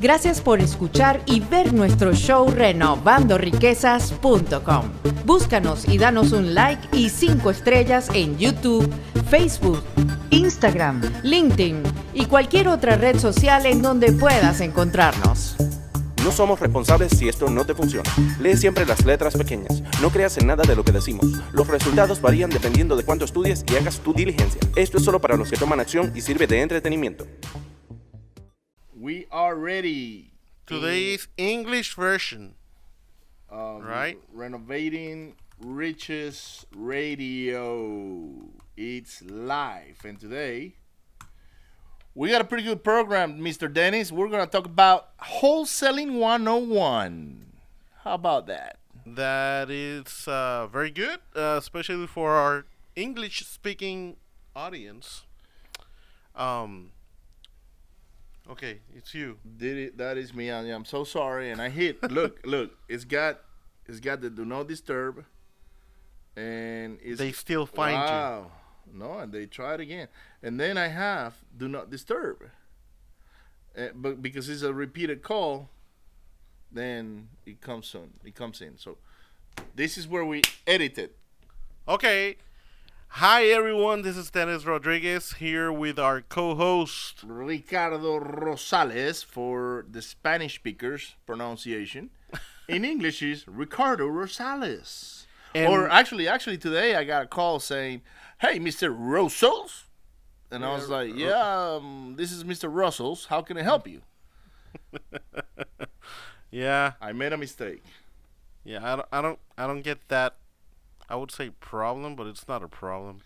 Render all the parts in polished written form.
Gracias por escuchar y ver nuestro show renovandoriquezas.com. Búscanos y danos un like y 5 estrellas en YouTube, Facebook, Instagram, LinkedIn y cualquier otra red social en donde puedas encontrarnos. No somos responsables si esto no te funciona. Lee siempre las letras pequeñas. No creas en nada de lo que decimos. Los resultados varían dependiendo de cuánto estudies y hagas tu diligencia. Esto es solo para los que toman acción y sirve de entretenimiento. We are ready. Today's English version. Right? Renovating Riches Radio. It's live. And today, we got a pretty good program, Mr. Dennis. We're going to talk about Wholesaling 101. How about that? That is very good, especially for our English-speaking audience. Okay, it's you. That is me. I'm so sorry. And I hit. Look. It's got the do not disturb. And they still find you. No, and they try it again. And then I have do not disturb. But because it's a repeated call, then it comes in. So this is where we edit it. Okay. Hi, everyone. This is Dennis Rodriguez here with our co-host, Ricardo Rosales, for the Spanish speakers pronunciation. In English is Ricardo Rosales. Or actually today I got a call saying, "Hey, Mr. Rosales," and I was like, "Yeah, this is Mr. Rosales. How can I help you?" Yeah, I made a mistake. Yeah, I don't get that. I would say problem, but it's not a problem.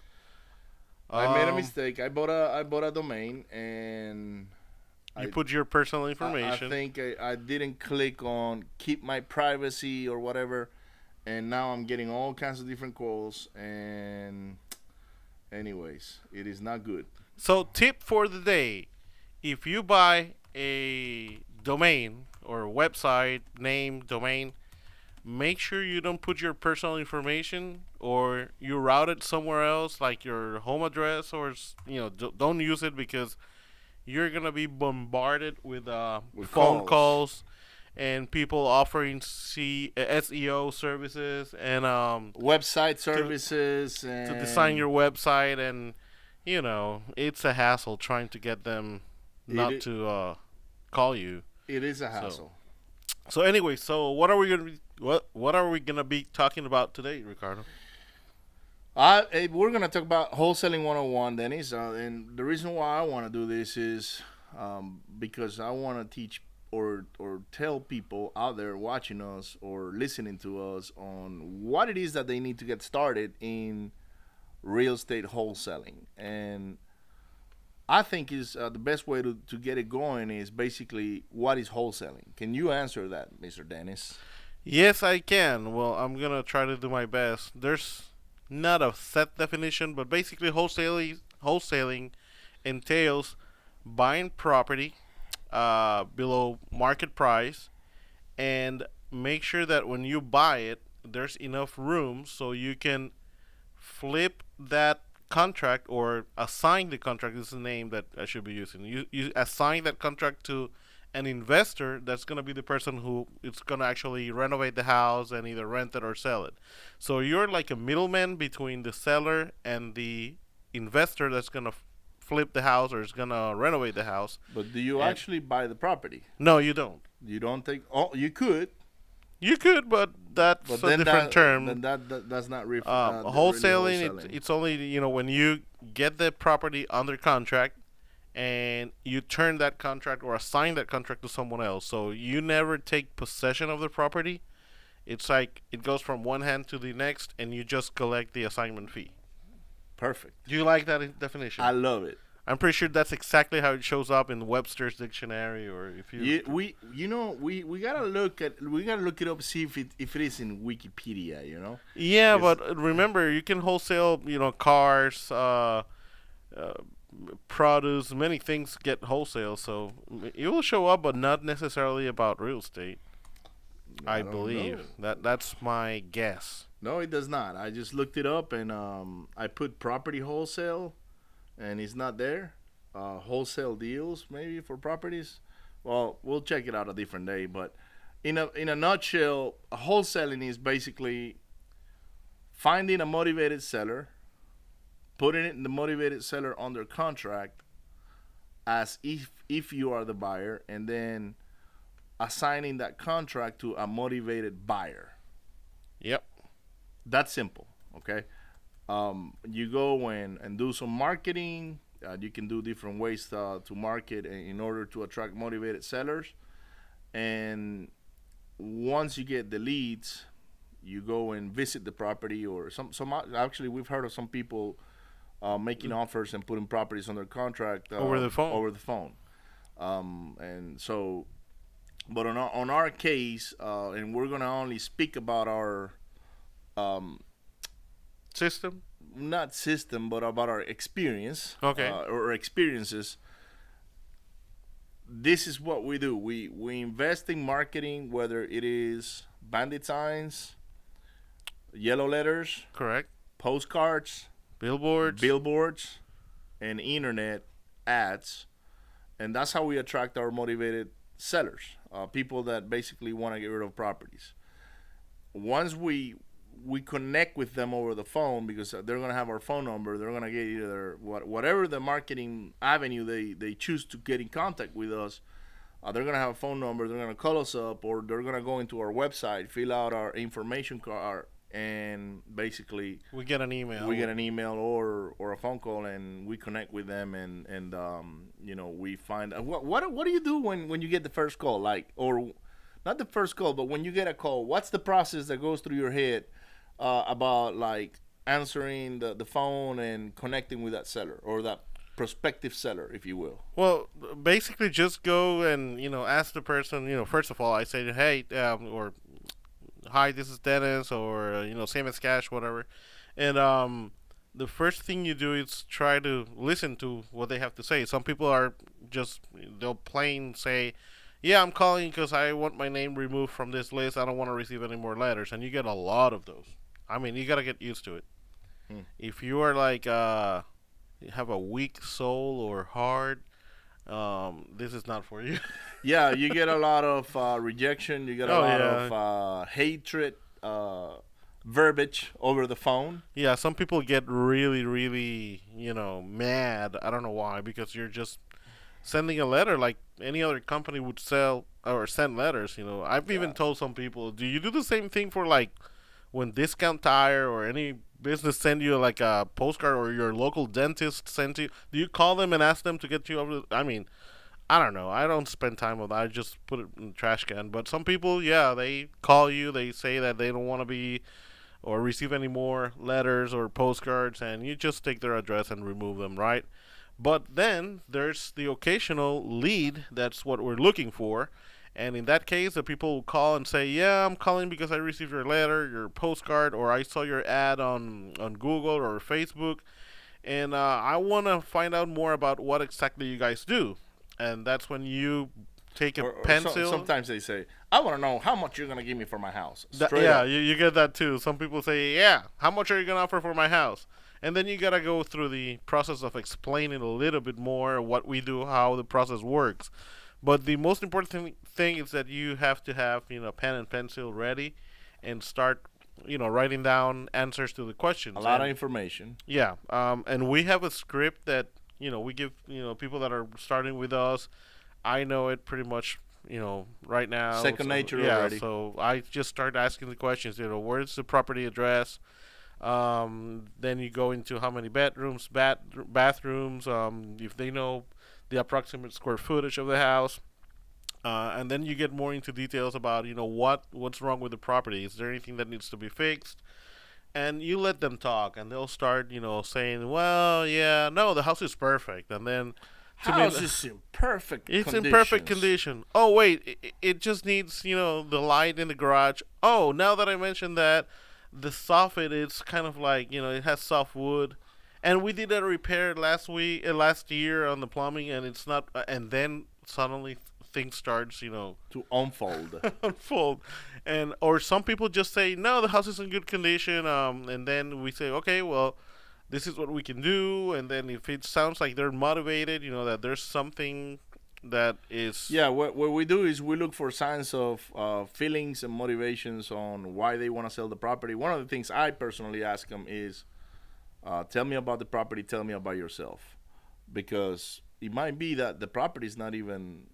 I made a mistake. I bought a domain and you put your personal information. I think I didn't click on keep my privacy or whatever. And now I'm getting all kinds of different calls. And anyways, it is not good. So tip for the day. If you buy a domain or a website, name, domain, make sure you don't put your personal information or you route it somewhere else, like your home address, or don't use it because you're going to be bombarded with phone calls and people offering SEO services and website services to design your website, and it's a hassle trying to get them to call you. It is a hassle. So anyway, what are we gonna be talking about today, Ricardo? We're gonna talk about Wholesaling 101, Dennis. And the reason why I want to do this is because I want to teach or tell people out there watching us or listening to us on what it is that they need to get started in real estate wholesaling. And I think is the best way to get it going is basically what is wholesaling. Can you answer that, Mr. Dennis? Yes, I can. Well, I'm going to try to do my best. There's not a set definition, but basically wholesaling entails buying property below market price and make sure that when you buy it, there's enough room so you can flip that contract or assign the contract. This is the name that I should be using. You assign that contract to an investor that's going to be the person who is going to actually renovate the house and either rent it or sell it. So you're like a middleman between the seller and the investor that's going to flip the house or is going to renovate the house. But do you actually buy the property? No, you don't. You don't take... Oh, you could. You could, but that's a different term. Then that's not wholesaling. Really it's only when you get the property under contract and you turn that contract or assign that contract to someone else. So you never take possession of the property. It's like it goes from one hand to the next, and you just collect the assignment fee. Perfect. Do you like that definition? I love it. I'm pretty sure that's exactly how it shows up in Webster's dictionary, or if you. We gotta look it up, see if it is in Wikipedia. Yeah, but remember, you can wholesale. Cars, produce, many things get wholesale, so it will show up, but not necessarily about real estate. I believe that's my guess. No, it does not. I just looked it up and I put property wholesale, and it's not there. Wholesale deals maybe for properties, Well, we'll check it out a different day. But in a nutshell, wholesaling is basically finding a motivated seller, putting it in the motivated seller under contract as if you are the buyer, and then assigning that contract to a motivated buyer. Yep. That's simple. Okay. You go and do some marketing. You can do different ways to market in order to attract motivated sellers. And once you get the leads, you go and visit the property, or some actually we've heard of some people making offers and putting properties under contract Over the phone. Over the phone. And so, but on our case, and we're gonna only speak about our System. not system, but about our experience. Okay. Or experiences. This is what we do. We invest in marketing, whether it is bandit signs, yellow letters, Correct. postcards, Billboards. and internet ads, and that's how we attract our motivated sellers, people that basically want to get rid of properties. Once we connect with them over the phone, because they're going to have our phone number, they're going to get either whatever the marketing avenue they choose to get in contact with us. They're going to have a phone number, they're going to call us up, or they're going to go into our website, fill out our information card, and basically We get an email. or a phone call, and we connect with them, and we find what do you do when you get the first call, like, or not the first call, but when you get a call, what's the process that goes through your head about like answering the phone and connecting with that seller or that prospective seller, if you will? Well, basically, just go and ask the person. First of all, I say, hey, or hi, this is Dennis, or same as cash, whatever. And the first thing you do is try to listen to what they have to say. Some people are just they'll plain say, yeah, I'm calling because I want my name removed from this list. I don't want to receive any more letters. And you get a lot of those. I mean, you got to get used to it. If you are like you have a weak soul or heart, this is not for you. Yeah, you get a lot of rejection. You get a lot of hatred, verbiage over the phone. Yeah, some people get really, really, mad. I don't know why, because you're just sending a letter like any other company would sell or send letters. I've even told some people, do you do the same thing for like when Discount Tire or any business send you like a postcard, or your local dentist sends you? Do you call them and ask them to get you over? I mean, I don't know. I don't spend time with that. I just put it in the trash can. But some people, yeah, they call you. They say that they don't want to be or receive any more letters or postcards, and you just take their address and remove them, right? But then there's the occasional lead. That's what we're looking for. And in that case, the people will call and say, yeah, I'm calling because I received your letter, your postcard, or I saw your ad on Google or Facebook, and I want to find out more about what exactly you guys do. And that's when you take a pencil. Sometimes they say, I want to know how much you're going to give me for my house. Yeah, you get that too. Some people say, yeah, how much are you going to offer for my house? And then you got to go through the process of explaining a little bit more what we do, how the process works. But the most important thing is that you have to have, pen and pencil ready and start, writing down answers to the questions. A lot of information. Yeah. And we have a script that, we give, people that are starting with us. I know it pretty much, right now. Second nature already. Yeah, so I just start asking the questions, where's the property address? Then you go into how many bedrooms, bathrooms, if they know the approximate square footage of the house. And then you get more into details about, what's wrong with the property. Is there anything that needs to be fixed? And you let them talk, and they'll start, saying, well, yeah, no, the house is perfect. And then house is in perfect It's in perfect condition. Oh, wait, it just needs, the light in the garage. Oh, now that I mentioned that, the soffit is kind of like, it has soft wood. And we did a repair last year on the plumbing, and it's not. And then suddenly things starts, to unfold. And or some people just say, no, the house is in good condition. And then we say, okay, well, this is what we can do. And then if it sounds like they're motivated, that there's something that is. Yeah, what we do is we look for signs of feelings and motivations on why they want to sell the property. One of the things I personally ask them is, tell me about the property, tell me about yourself. Because it might be that the property is not even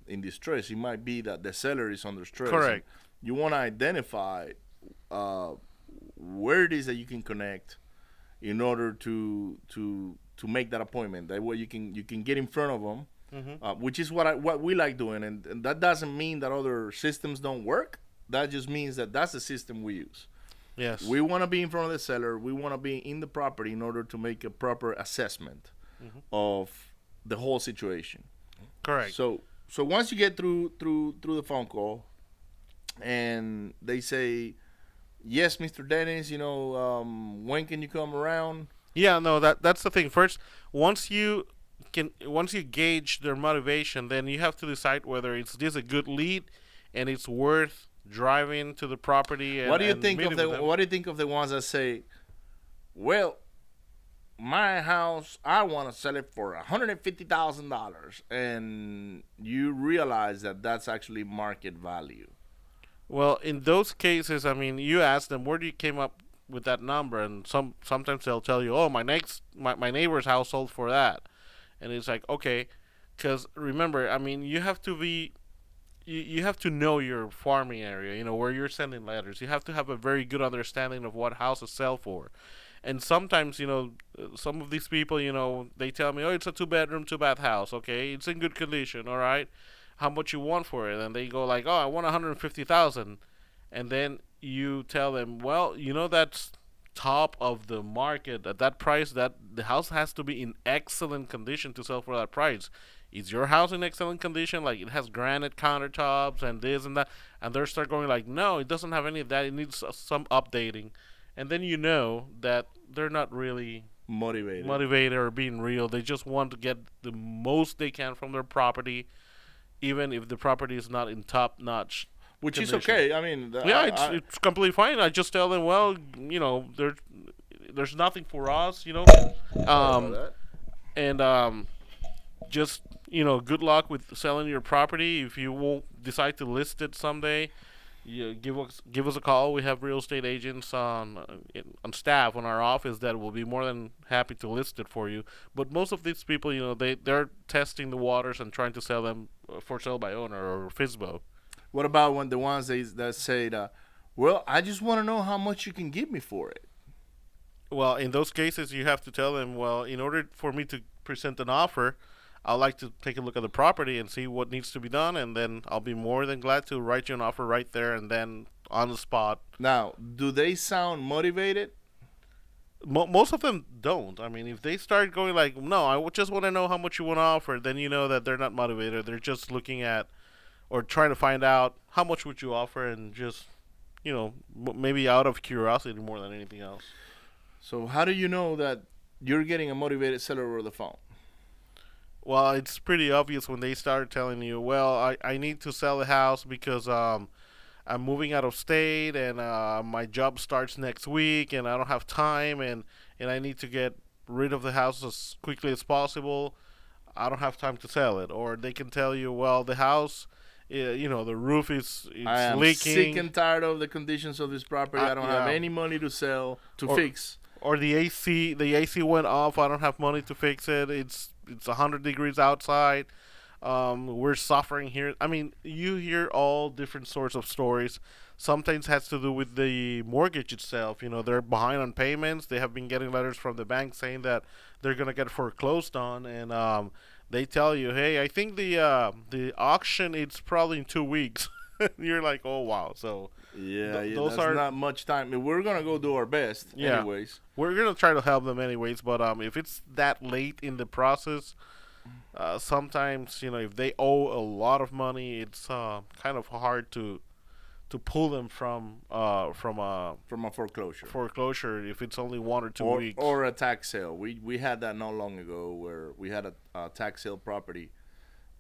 in distress. It might be that the seller is under stress. Correct. You want to identify where it is that you can connect in order to make that appointment. That way you can get in front of them. Which is what we like doing, and that doesn't mean that other systems don't work. That just means that that's the system we use. Yes. We want to be in front of the seller. We want to be in the property in order to make a proper assessment of the whole situation. Correct. So once you get through the phone call, and they say, "Yes, Mr. Dennis, when can you come around?" Yeah, no, that's the thing. First, once you gauge their motivation, then you have to decide whether it's this a good lead and it's worth driving to the property. And, what do you and think of meeting with them. what do you think of the ones that say, "Well, my house, I want to sell it for $150,000," and you realize that that's actually market value? Well, in those cases, I mean, you ask them where do you came up with that number, and sometimes they'll tell you, "Oh, my neighbor's house sold for that." And it's like, okay, because remember, I mean, you have to be, you have to know your farming area, where you're sending letters. You have to have a very good understanding of what houses sell for. And sometimes, some of these people, they tell me, oh, it's a 2-bedroom, 2-bath house. Okay, it's in good condition. All right, how much you want for it? And they go like, oh, I want 150,000. And then you tell them, well, that's top of the market at that price. That the house has to be in excellent condition to sell for that price. Is your house in excellent condition? Like it has granite countertops and this and that, and they start going like, no, it doesn't have any of that. It needs some updating, and then you know that they're not really motivated or being real. They just want to get the most they can from their property, even if the property is not in top notch. Which condition. is okay. I mean, It's completely fine. I just tell them, well, there's nothing for us, and just good luck with selling your property. If you won't decide to list it someday, give us a call. We have real estate agents on staff on our office that will be more than happy to list it for you. But most of these people, they're testing the waters and trying to sell them for sale by owner or FSBO. What about the ones that say, well, I just want to know how much you can give me for it? Well, in those cases, you have to tell them, well, in order for me to present an offer, I'd like to take a look at the property and see what needs to be done, and then I'll be more than glad to write you an offer right there and then on the spot. Now, do they sound motivated? Most of them don't. I mean, if they start going like, no, I just want to know how much you want to offer, then you know that they're not motivated. They're just looking at or trying to find out how much would you offer, and just, maybe out of curiosity more than anything else. So how do you know that you're getting a motivated seller over the phone? Well, it's pretty obvious when they start telling you, well, I need to sell the house because I'm moving out of state, and my job starts next week, and I don't have time, and I need to get rid of the house as quickly as possible. I don't have time to sell it. Or they can tell you, well, the house, the roof is I am leaking. sick and tired of the conditions of this property. I don't have any money to sell to fix. Or the AC went off. I don't have money to fix it. It's 100 degrees outside. We're suffering here. I mean, you hear all different sorts of stories. Sometimes has to do with the mortgage itself. They're behind on payments. They have been getting letters from the bank saying that they're gonna get foreclosed on, and they tell you, hey, I think the auction, it's probably in 2 weeks. You're like, oh wow. So those are not much time. I mean, we're gonna go do our best. Yeah. Anyways, we're gonna try to help them anyways. But if it's that late in the process, sometimes if they owe a lot of money, it's kind of hard to pull them from a foreclosure if it's only 1 or 2 weeks. Or a tax sale. We had that not long ago where we had a tax sale property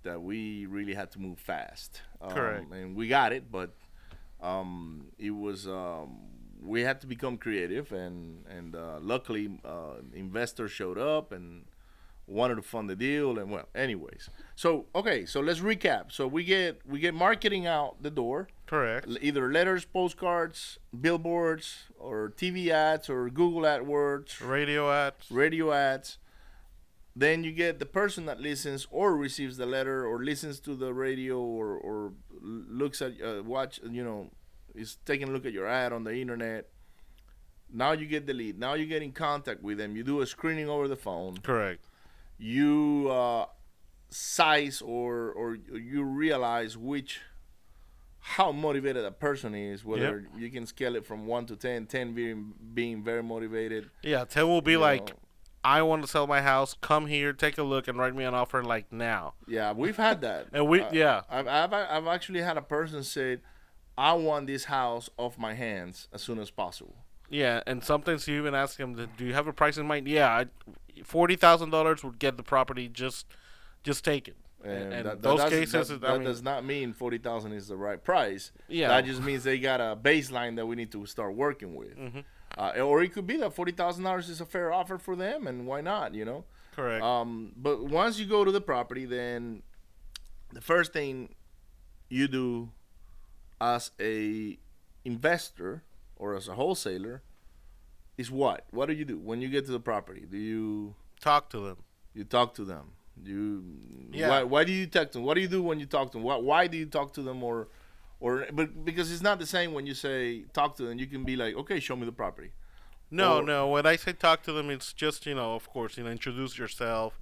that we really had to move fast. Correct. And we got it, but it was we had to become creative, and luckily investors showed up and wanted to fund the deal, and well, anyways. So okay, so let's recap. So we get marketing out the door. Correct. Either letters, postcards, billboards, or TV ads, or Google AdWords, radio ads. Then you get the person that listens or receives the letter or listens to the radio or looks at is taking a look at your ad on the internet. Now you get the lead. Now you get in contact with them. You do a screening over the phone. Correct. You size or you realize how motivated a person is, whether you can scale it from 1 to 10, 10 being very motivated. Yeah, 10 will be like, I want to sell my house. Come here, take a look, and write me an offer like now. Yeah, we've had that. And I've actually had a person say, I want this house off my hands as soon as possible. Yeah, and sometimes you even ask them, do you have a price in mind? Yeah, $40,000 would get the property. Just take it. And those cases, that does not mean 40,000 is the right price. Yeah, that just means they got a baseline that we need to start working with. Mm-hmm. Or it could be that $40,000 is a fair offer for them, and why not? Correct. But once you go to the property, then the first thing you do as a investor or as a wholesaler is what? What do you do when you get to the property? Do you talk to them? You talk to them. Why do you talk to them? What do you do when you talk to them? Why do you talk to them? But because it's not the same when you say talk to them. You can be like, okay, show me the property. No. When I say talk to them, it's just of course, introduce yourself.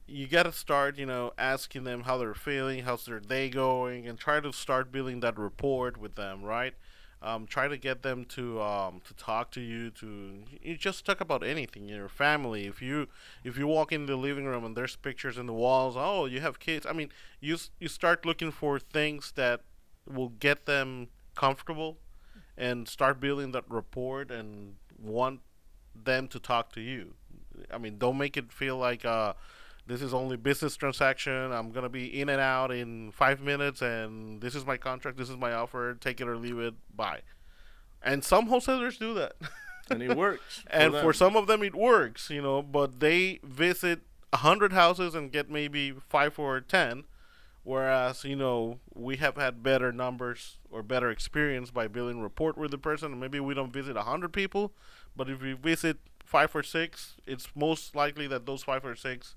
You got to start, asking them how they're feeling, how's their day going, and try to start building that rapport with them, right? Try to get them to talk to you. You just talk about anything, your family. If you walk in the living room and there's pictures in the walls, oh, you have kids. I mean, you start looking for things that will get them comfortable, and start building that rapport, and want them to talk to you. I mean, don't make it feel like this is only business transaction. I'm going to be in and out in 5 minutes, and this is my contract, this is my offer, take it or leave it, bye. And some wholesalers do that. And it works. For some of them it works, but they visit 100 houses and get maybe 5 or 10, whereas, we have had better numbers or better experience by building rapport with the person. And maybe we don't visit 100 people, but if we visit 5 or 6, it's most likely that those 5 or 6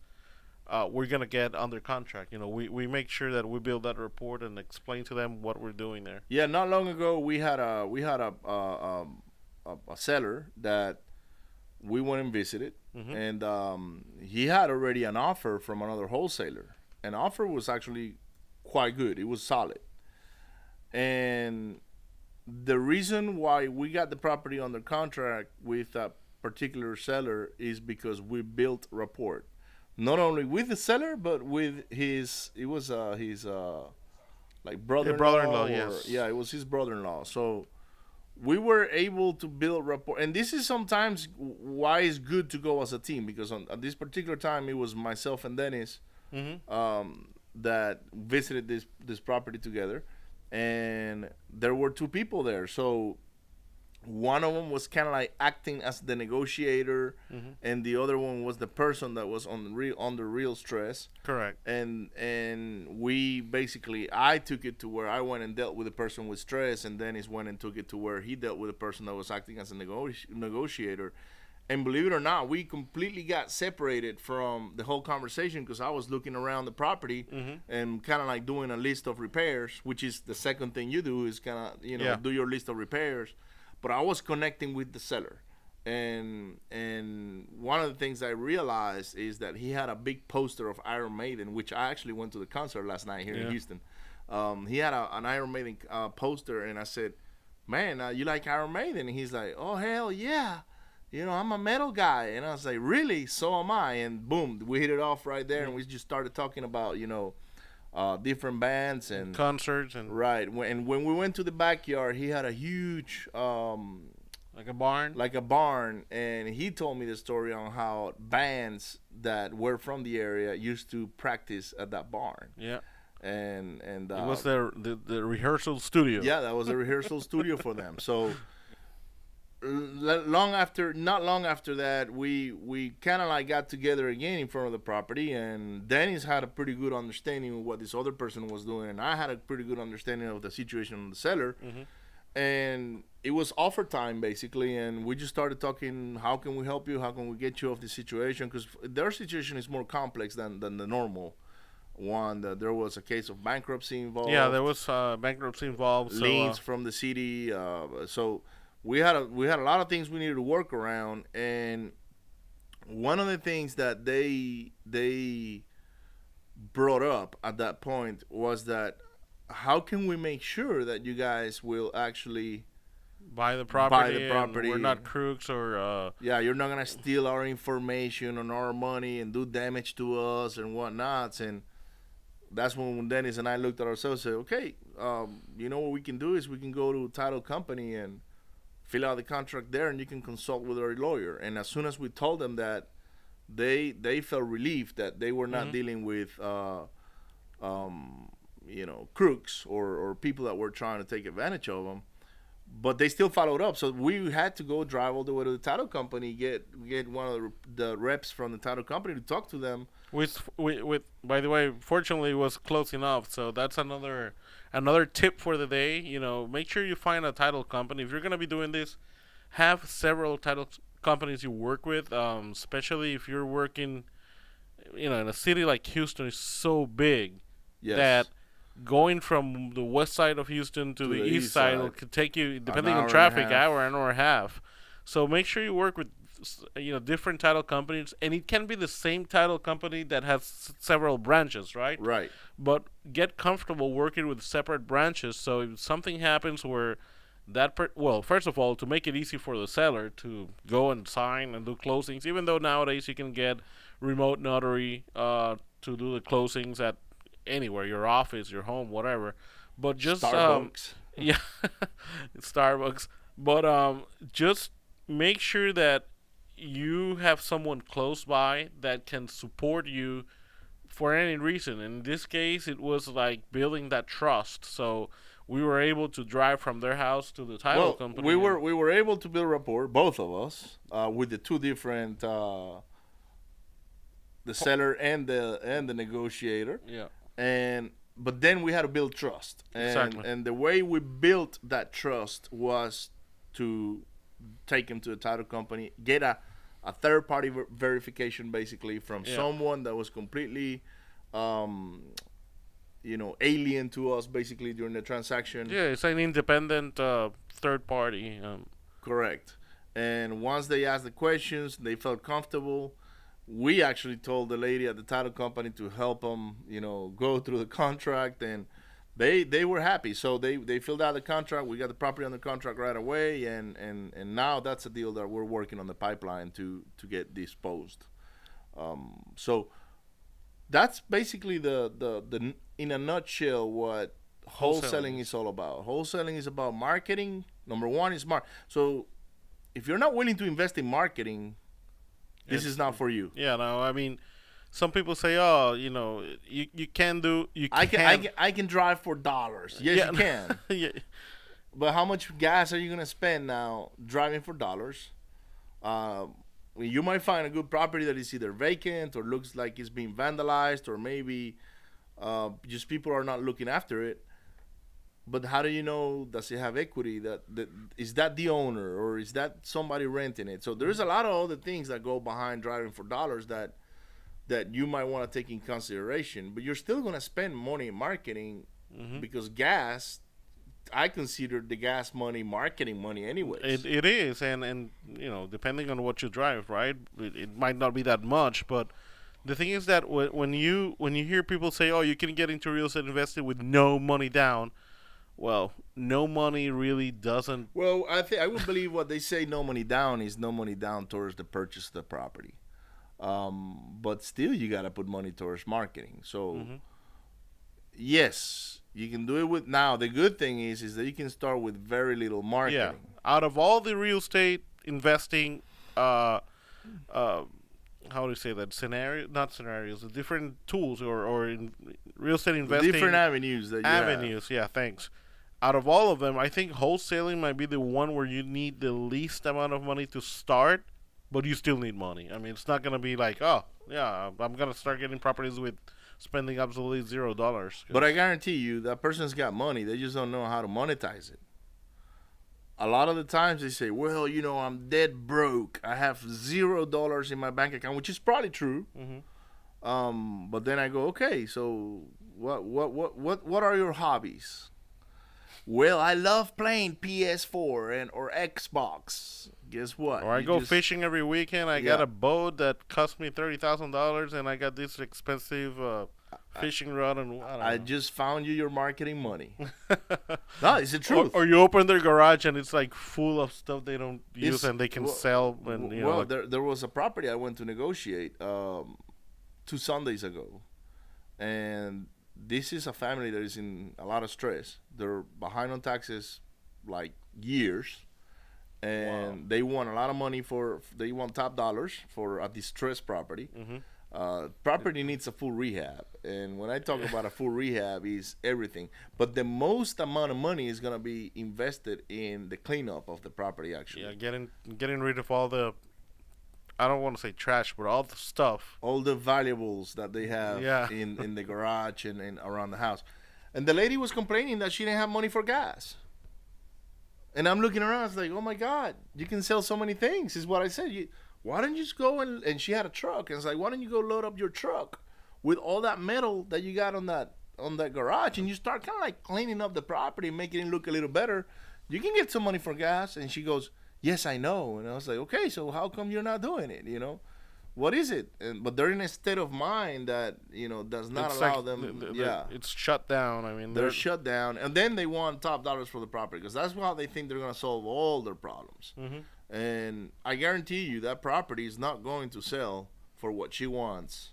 we're gonna get under contract. We make sure that we build that report and explain to them what we're doing there. Yeah, not long ago we had a seller that we went and visited, mm-hmm. and he had already an offer from another wholesaler. An offer was actually quite good. It was solid, and the reason why we got the property under contract with a particular seller is because we built rapport. Not only with the seller, but with his brother-in-law. Brother-in-law, yes. Yeah, it was his brother-in-law. So we were able to build rapport. And this is sometimes why it's good to go as a team, because at this particular time, it was myself and Dennis mm-hmm. That visited this property together. And there were 2 people there. So one of them was kind of like acting as the negotiator, mm-hmm. and the other one was the person that was under real stress. Correct. And we basically, I took it to where I went and dealt with the person with stress, and Dennis went and took it to where he dealt with the person that was acting as a negotiator. And believe it or not, we completely got separated from the whole conversation, because I was looking around the property mm-hmm. and kind of like doing a list of repairs, which is the second thing you do, is kind of do your list of repairs. But I was connecting with the seller, and one of the things I realized is that he had a big poster of Iron Maiden, which I actually went to the concert last night here in Houston. He had an Iron Maiden poster, and I said, "Man, you like Iron Maiden?" And he's like, "Oh, hell yeah, I'm a metal guy." And I was like, "Really? So am I." And boom, we hit it off right there, and we just started talking about different bands and concerts and right. And when we went to the backyard, he had a huge like a barn, and he told me the story on how bands that were from the area used to practice at that barn. Yeah. And it was the rehearsal studio. Yeah, that was a rehearsal studio for them. So not long after that, we kind of like got together again in front of the property, and Dennis had a pretty good understanding of what this other person was doing, and I had a pretty good understanding of the situation on the seller. And it was offer time basically, and we just started talking. How can we help you? How can we get you off the situation? Because their situation is more complex than the normal one. There was a case of bankruptcy involved. Yeah, there was bankruptcy involved. Liens from the city. So we had a lot of things we needed to work around, and one of the things that they brought up at that point was that how can we make sure that you guys will actually buy the property. and we're not crooks or you're not gonna steal our information and our money and do damage to us and whatnots. And that's when Dennis and I looked at ourselves and said, okay, you know what we can do is we can go to a title company and fill out the contract there, and you can consult with our lawyer. And as soon as we told them that, they felt relieved that they were not dealing with crooks or people that were trying to take advantage of them. But they still followed up, so we had to go drive all the way to the title company, get one of the reps from the title company to talk to them. with by the way, fortunately, it was close enough. So that's another tip for the day. You know, make sure you find a title company if you're gonna be doing this. Have several title companies you work with, especially if you're working, in a city like Houston is so big that going from the west side of Houston to the east side could take you, depending on traffic, an hour and a half. So make sure you work with different title companies, and it can be the same title company that has several branches, right? Right. But get comfortable working with separate branches, so if something happens where first of all, to make it easy for the seller to go and sign and do closings, even though nowadays you can get remote notary to do the closings at anywhere, your office, your home, whatever. But just Starbucks. Starbucks. But just make sure that you have someone close by that can support you for any reason. In this case, it was like building that trust. So we were able to drive from their house to the title company. We were able to build rapport, both of us, with the two different the seller and the negotiator. Yeah. But then we had to build trust. And the way we built that trust was to take him to the title company, get a third-party verification, basically, from someone that was completely, alien to us, basically, during the transaction. Yeah, it's an independent third party. Correct. And once they asked the questions, they felt comfortable. We actually told the lady at the title company to help them, go through the contract, and they were happy. So they filled out the contract. We got the property under contract right away, and now that's a deal that we're working on the pipeline to get disposed. So that's basically the in a nutshell what wholesaling is all about. Wholesaling is about marketing. Number one is So if you're not willing to invest in marketing, this is not for you. Yeah, no, I mean, some people say, "Oh, you can do." I can drive for dollars. Yes, you can. Yeah. But how much gas are you gonna spend now driving for dollars? You might find a good property that is either vacant or looks like it's being vandalized, or maybe just people are not looking after it. But how do you know, does it have equity? Is that the owner, or is that somebody renting it? So there's a lot of other things that go behind driving for dollars that you might want to take in consideration. But you're still going to spend money in marketing, because gas, I consider the gas money marketing money anyways. It is, and depending on what you drive, right? It might not be that much, but the thing is that when you hear people say, "Oh, you can get into real estate investing with no money down," well, no money really doesn't. Well, I would believe what they say, no money down, is no money down towards the purchase of the property. But still, you got to put money towards marketing. So, yes, you can do it with. Now, the good thing is that you can start with very little marketing. Yeah. Out of all the real estate investing, how do you say that? Not scenarios, the different tools or in real estate investing. Different avenues that you have. Yeah, thanks. out of all of them, I think wholesaling might be the one where you need the least amount of money to start, but you still need money. I mean, it's not gonna be like, oh yeah, I'm gonna start getting properties with spending absolutely $0. But I guarantee you, that person's got money. They just don't know how to monetize it. A lot of the times they say, well, you know, I'm dead broke. I have $0 in my bank account, which is probably true. But then I go, okay, so what are your hobbies? Well, I love playing PS4 or Xbox. Guess what? Or I go fishing every weekend. I got a boat that cost me $30,000, and I got this expensive fishing rod. And I just found you your marketing money. No, it's the truth. Or you open their garage and it's like full of stuff they don't use and they can sell. And you know, there was a property I went to negotiate 2 Sundays ago, and this is a family that is in a lot of stress. They're behind on taxes like years, and they want a lot of money they want top dollars for a distressed property. Property needs a full rehab, and when I talk about a full rehab, is everything. But the most amount of money is going to be invested in the cleanup of the property, actually. Yeah, getting rid of all the, I don't want to say trash, but all the stuff. All the valuables that they have in the garage and around the house. And the lady was complaining that she didn't have money for gas. And I'm looking around, it's like, oh my God, you can sell so many things, is what I said. Why don't you just go and she had a truck. And it's like, why don't you go load up your truck with all that metal that you got on that garage, and you start kind of like cleaning up the property, making it look a little better. You can get some money for gas. And she goes, yes, I know. And I was like, okay, so how come you're not doing it? You know, what is it? But they're in a state of mind that, you know, does not allow them. It's shut down. I mean, they're shut down, and then they want top dollars for the property because that's how they think they're going to solve all their problems. And I guarantee you that property is not going to sell for what she wants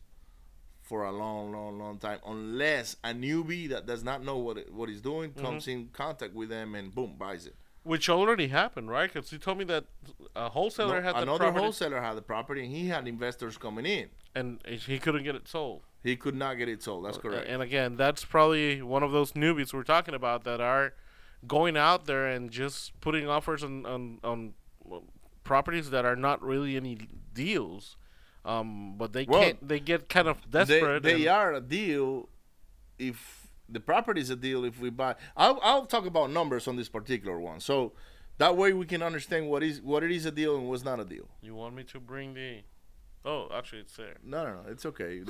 for a long, long, long time, unless a newbie that does not know what he's doing comes in contact with them and boom, buys it. Which already happened, right? Because you told me that a wholesaler had the property. Another wholesaler had the property, and he had investors coming in. And he couldn't get it sold. He could not get it sold. That's correct. And again, that's probably one of those newbies we're talking about that are going out there and just putting offers on properties that are not really any deals. But they get kind of desperate. They are a deal if the property is a deal if we buy. I'll talk about numbers on this particular one, so that way we can understand what it is a deal and what's not a deal. You want me to bring the? Oh, actually, it's there. No, it's okay.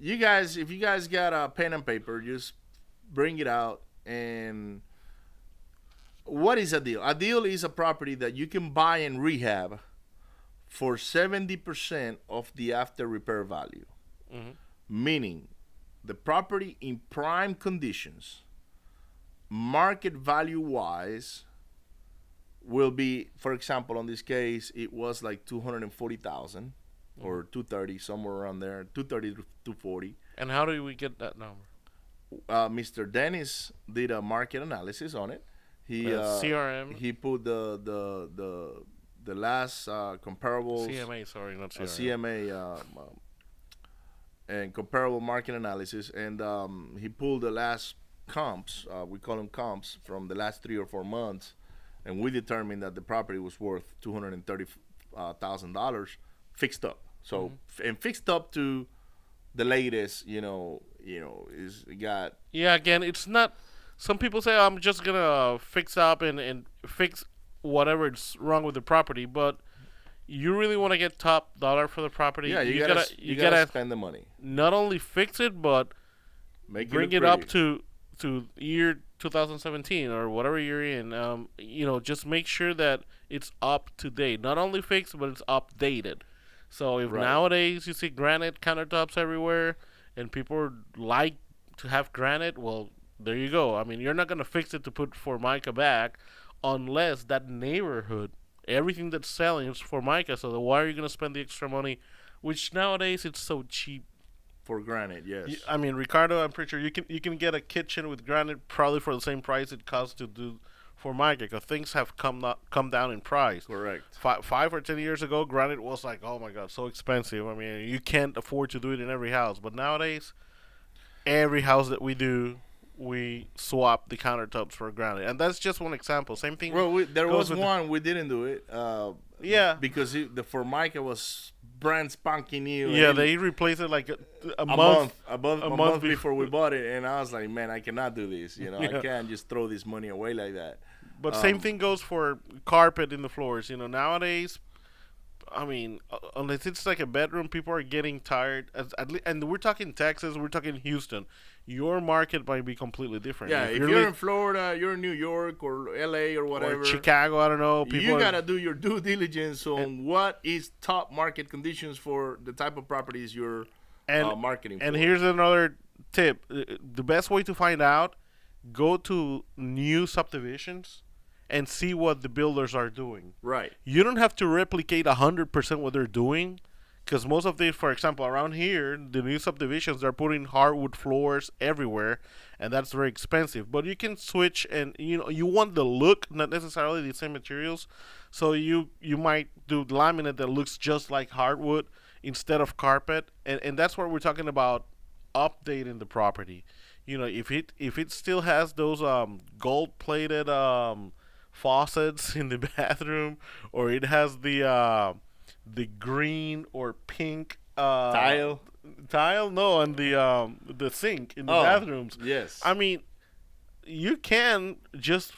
You guys, if you guys got a pen and paper, just bring it out. And what is a deal? A deal is a property that you can buy and rehab for 70% of the after repair value, meaning the property in prime conditions, market value wise, will be, for example, on this case, it was like 240,000 or 230, somewhere around there, 230 to 240. And how do we get that number? Mr. Dennis did a market analysis on it. He CRM. He put the last comparables. CMA, sorry, not CRM. CMA. And comparable market analysis, and he pulled the last comps, we call them comps, from the last 3 or 4 months, and we determined that the property was worth $230,000 fixed up. So and fixed up to the latest, is got. Yeah, again, it's not. Some people say, I'm just gonna fix up and fix whatever's wrong with the property, but you really want to get top dollar for the property. Yeah, you gotta spend the money. Not only fix it, but bring it up to year 2017 or whatever you're in. Just make sure that it's up to date. Not only fixed, but it's updated. So if nowadays you see granite countertops everywhere and people like to have granite, well, there you go. I mean, you're not gonna fix it to put Formica back unless that neighborhood, everything that's selling is Formica, so why are you going to spend the extra money, which nowadays it's so cheap. For granite, yes. I mean, Ricardo, I'm pretty sure you can get a kitchen with granite probably for the same price it costs to do Formica, because things have come down in price. Correct. 5 or 10 years ago, granite was like, oh my God, so expensive. I mean, you can't afford to do it in every house. But nowadays, every house that we do, we swap the countertops for granite, and that's just one example. Same thing. Well, there goes was with one we didn't do it. Yeah. Because the Formica was brand spanking new. Yeah, and they replaced it like a a month. month before we bought it, and I was like, man, I cannot do this. Yeah. I can't just throw this money away like that. But same thing goes for carpet in the floors. Nowadays, I mean, unless it's like a bedroom, people are getting tired. And we're talking Texas, we're talking Houston. Your market might be completely different. Yeah, if you're in Florida, you're in New York or LA or whatever, or Chicago, I don't know. You gotta do your due diligence on what is top market conditions for the type of properties you're marketing for. And here's another tip: the best way to find out, go to new subdivisions and see what the builders are doing. Right. You don't have to replicate 100% what they're doing, because most of the, for example, around here, the new subdivisions, they're putting hardwood floors everywhere, and that's very expensive. But you can switch, and you want the look, not necessarily the same materials. So you might do laminate that looks just like hardwood instead of carpet, and that's what we're talking about, updating the property. If it still has those gold plated faucets in the bathroom, or it has the green or pink tile, no, and the sink in the bathrooms. Yes. I mean, you can just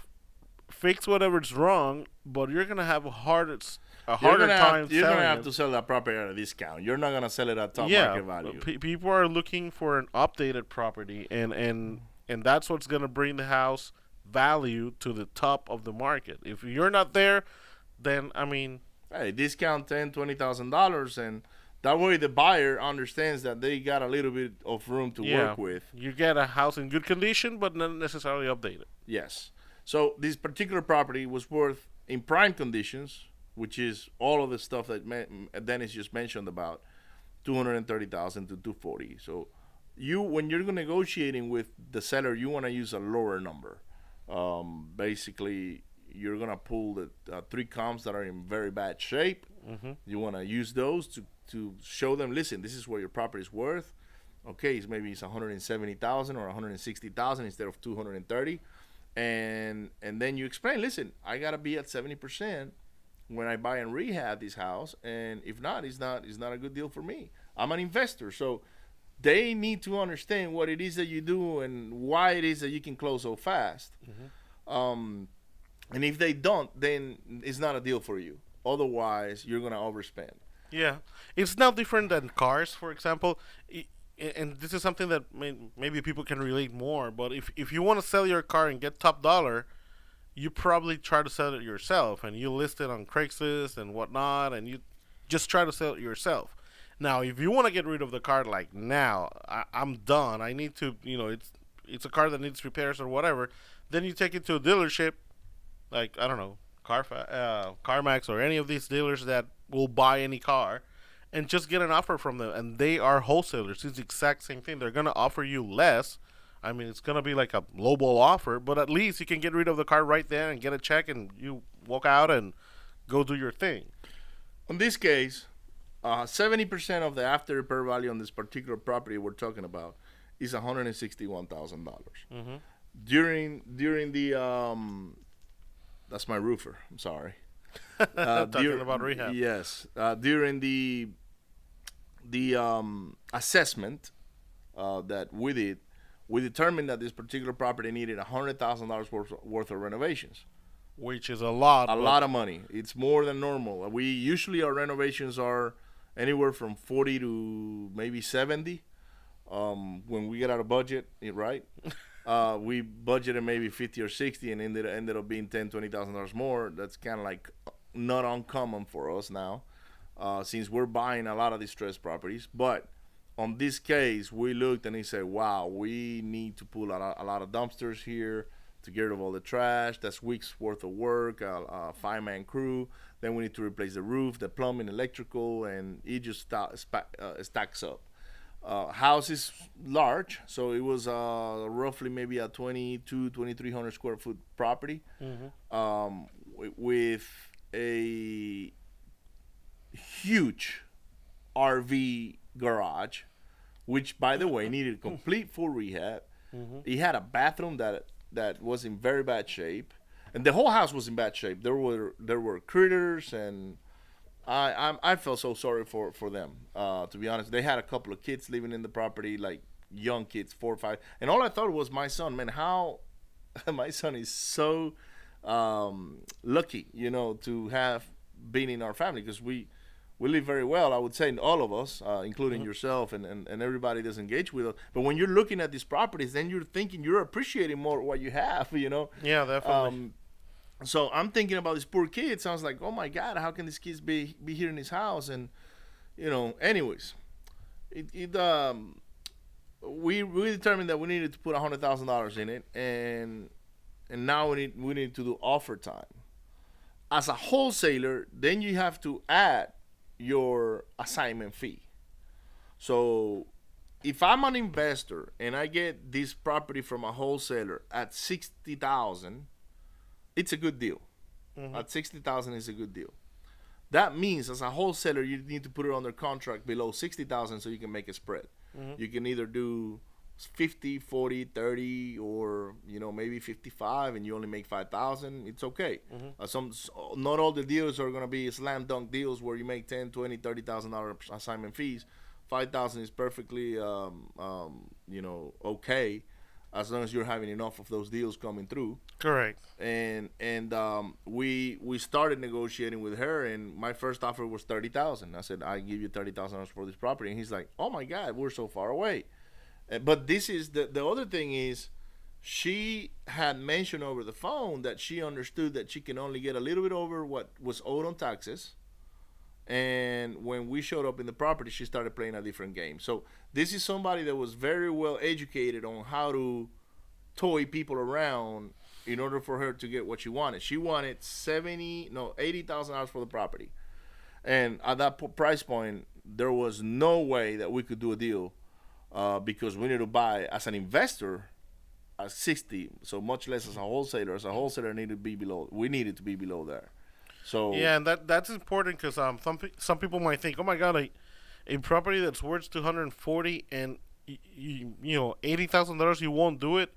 fix whatever's wrong, but you're gonna have a harder time selling You're gonna have it. to sell that property at a discount. You're not gonna sell it at top market value. People are looking for an updated property, and that's what's gonna bring the house value to the top of the market. If you're not there, then I mean, hey, discount $10,000-$20, and that way the buyer understands that they got a little bit of room to work with. You get a house in good condition, but not necessarily updated. Yes. So this particular property was worth, in prime conditions, which is all of the stuff that Dennis just mentioned about, $230,000 to $240,000. So when you're negotiating with the seller, you want to use a lower number. Basically, you're gonna pull the 3 comps that are in very bad shape. Mm-hmm. You want to use those to show them, listen, this is what your property is worth. Okay, maybe it's $170,000 or $160,000 instead of $230,000, and then you explain, listen, I gotta be at 70% when I buy and rehab this house, and if not, it's not a good deal for me. I'm an investor, so they need to understand what it is that you do and why it is that you can close so fast. Mm-hmm. And if they don't, then it's not a deal for you. Otherwise, you're going to overspend. Yeah. It's now different than cars, for example. And this is something that maybe people can relate more. But if you want to sell your car and get top dollar, you probably try to sell it yourself. And you list it on Craigslist and whatnot. And you just try to sell it yourself. Now, if you want to get rid of the car, like, now, I'm done. I need to, it's a car that needs repairs or whatever. Then you take it to a dealership, like, I don't know, CarMax or any of these dealers that will buy any car, and just get an offer from them. And they are wholesalers. It's the exact same thing. They're going to offer you less. I mean, it's going to be like a lowball offer, but at least you can get rid of the car right there and get a check, and you walk out and go do your thing. In this case, 70% of the after repair value on this particular property we're talking about is $161,000. Mm-hmm. During the that's my roofer. I'm sorry. Talking about rehab. Yes. During the assessment that we did, we determined that this particular property needed $100,000 worth of renovations. Which is a lot. A lot of money. It's more than normal. Our renovations are anywhere from 40 to maybe 70. When we get out of budget, right? We budgeted maybe 50 or 60, and ended up being $10,000-$20,000 more. That's kind of like not uncommon for us now, since we're buying a lot of distressed properties. But on this case, we looked and he said, wow, we need to pull a lot of dumpsters here to get rid of all the trash. That's weeks worth of work, a 5-man crew. Then we need to replace the roof, the plumbing, electrical, and it just stacks up. House is large, so it was roughly maybe a 2,300 square foot property, mm-hmm. With a huge RV garage, which, by the way, needed complete full rehab. He had a bathroom that was in very bad shape, and the whole house was in bad shape. There were critters, and I felt so sorry for them. To be honest, they had a couple of kids living in the property, like young kids, 4 or 5, and all I thought was my son. Man, how my son is so lucky, to have been in our family, because we live very well, I would say, all of us, including yourself and everybody that's engaged with us. But when you're looking at these properties, then you're thinking, you're appreciating more what you have, Yeah, definitely. So I'm thinking about these poor kids. I was like, oh my God, how can these kids be here in this house? And, anyways, we determined that we needed to put $100,000 in it, and now we need to do offer time. As a wholesaler, then you have to add your assignment fee. So if I'm an investor and I get this property from a wholesaler at $60,000, it's a good deal. At $60,000 is a good deal. That means as a wholesaler, you need to put it under contract below $60,000 so you can make a spread. You can either do 50, 40, 30, or maybe 55, and you only make 5,000. It's okay. Not all the deals are going to be slam dunk deals where you make 10, 20, $30,000 assignment fees. 5,000 is perfectly okay, as long as you're having enough of those deals coming through. Correct. And we started negotiating with her, and my first offer was $30,000. I said, I give you $30,000 for this property, and he's like, oh my God, we're so far away. But this is the other thing is, she had mentioned over the phone that she understood that she can only get a little bit over what was owed on taxes. And when we showed up in the property, she started playing a different game. So this is somebody that was very well educated on how to toy people around in order for her to get what she wanted. She wanted $80,000 for the property. And at that price point, there was no way that we could do a deal. Because we need to buy as an investor at 60, so much less as a wholesaler. As a wholesaler, we needed to be below there. So yeah, and that's important because some people might think, oh my God, a property that's worth $240 and $80,000, you won't do it.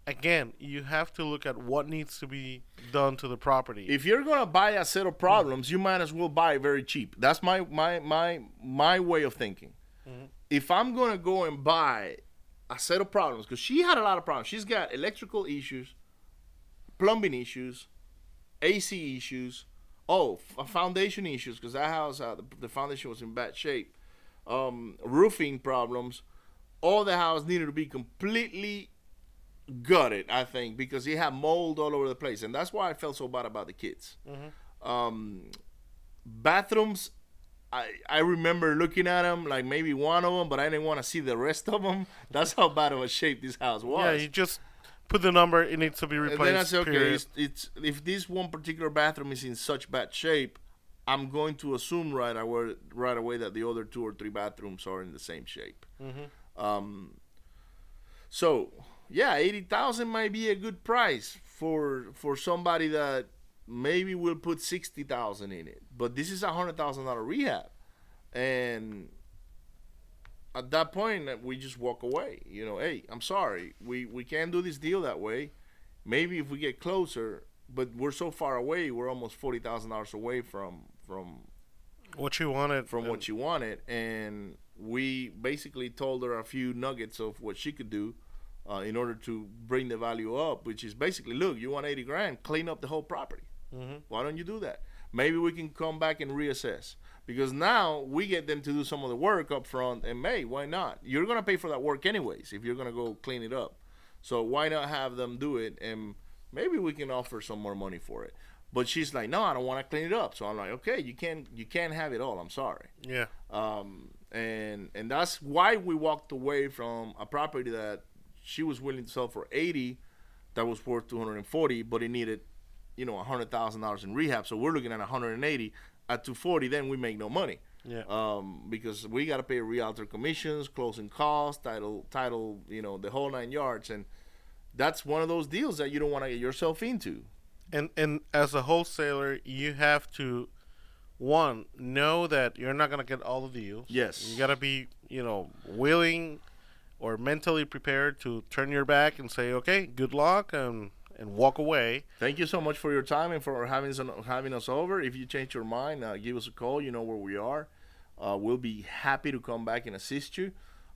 Again, you have to look at what needs to be done to the property. If you're gonna buy a set of problems, you might as well buy very cheap. That's my way of thinking. If I'm going to go and buy a set of problems, because she had a lot of problems. She's got electrical issues, plumbing issues, AC issues, foundation issues, because that house, the foundation was in bad shape, roofing problems. All the house needed to be completely gutted, I think, because it had mold all over the place. And that's why I felt so bad about the kids. Bathrooms, I remember looking at them, like maybe one of them, but I didn't want to see the rest of them. That's how bad of a shape this house was. Yeah, you just put the number, it needs to be replaced. And then I said, okay, it's if this one particular bathroom is in such bad shape, I'm going to assume right away that the other 2 or 3 bathrooms are in the same shape. So yeah, 80,000 might be a good price for somebody that maybe we'll put 60,000 in it, but this is $100,000 rehab, and at that point we just walk away. Hey, I'm sorry, we can't do this deal that way. Maybe if we get closer, but we're so far away, we're almost $40,000 away from what you wanted. What you wanted, and we basically told her a few nuggets of what she could do in order to bring the value up, which is basically, look, you want 80 grand, clean up the whole property. Why don't you do that? Maybe we can come back and reassess, because now we get them to do some of the work up front, and why not? You're going to pay for that work anyways if you're going to go clean it up. So why not have them do it, and maybe we can offer some more money for it. But she's like, no, I don't want to clean it up. So I'm like, okay, you can't have it all. I'm sorry. Yeah. And that's why we walked away from a property that she was willing to sell for 80, that was worth 240, but it needed $100,000 in rehab. So we're looking at 180 at 240. Then we make no money. Yeah. Because we got to pay realtor commissions, closing costs, title, the whole 9 yards. And that's one of those deals that you don't want to get yourself into. And as a wholesaler, you have to, one, know that you're not going to get all the deals. Yes. You got to be, willing or mentally prepared to turn your back and say, okay, good luck, and walk away. Thank you so much for your time and for having us over. If you change your mind, give us a call. You know where we are. We'll be happy to come back and assist you.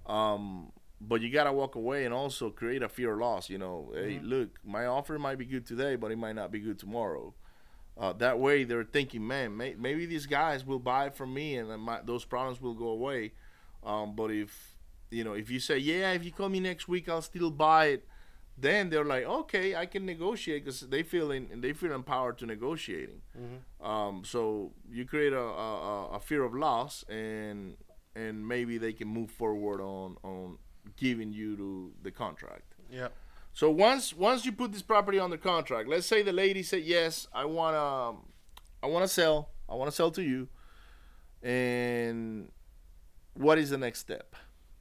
But you gotta walk away and also create a fear of loss. You know, hey, look, my offer might be good today, but it might not be good tomorrow. That way, they're thinking, man, maybe these guys will buy it from me, and then those problems will go away. But if you say, yeah, if you call me next week, I'll still buy it, then they're like, okay, I can negotiate, because they feel empowered to negotiating. So you create a fear of loss, and maybe they can move forward on giving you the contract. Yeah. So once you put this property on the contract, let's say the lady said, yes, I wanna sell to you, and what is the next step?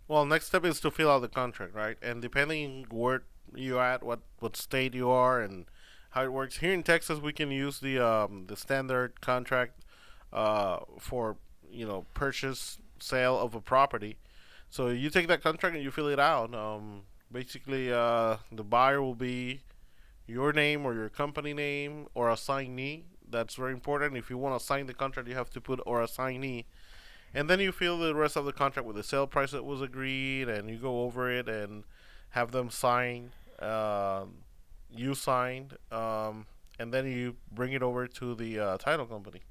Well, next step is to fill out the contract, right? And depending where you're at, what state you are, and how it works. Here in Texas, we can use the standard contract for purchase sale of a property. So you take that contract and you fill it out. Basically, the buyer will be your name or your company name or assignee. That's very important. If you want to sign the contract, you have to put or assignee. And then you fill the rest of the contract with the sale price that was agreed, and you go over it and have them sign. You signed, and then you bring it over to the title company.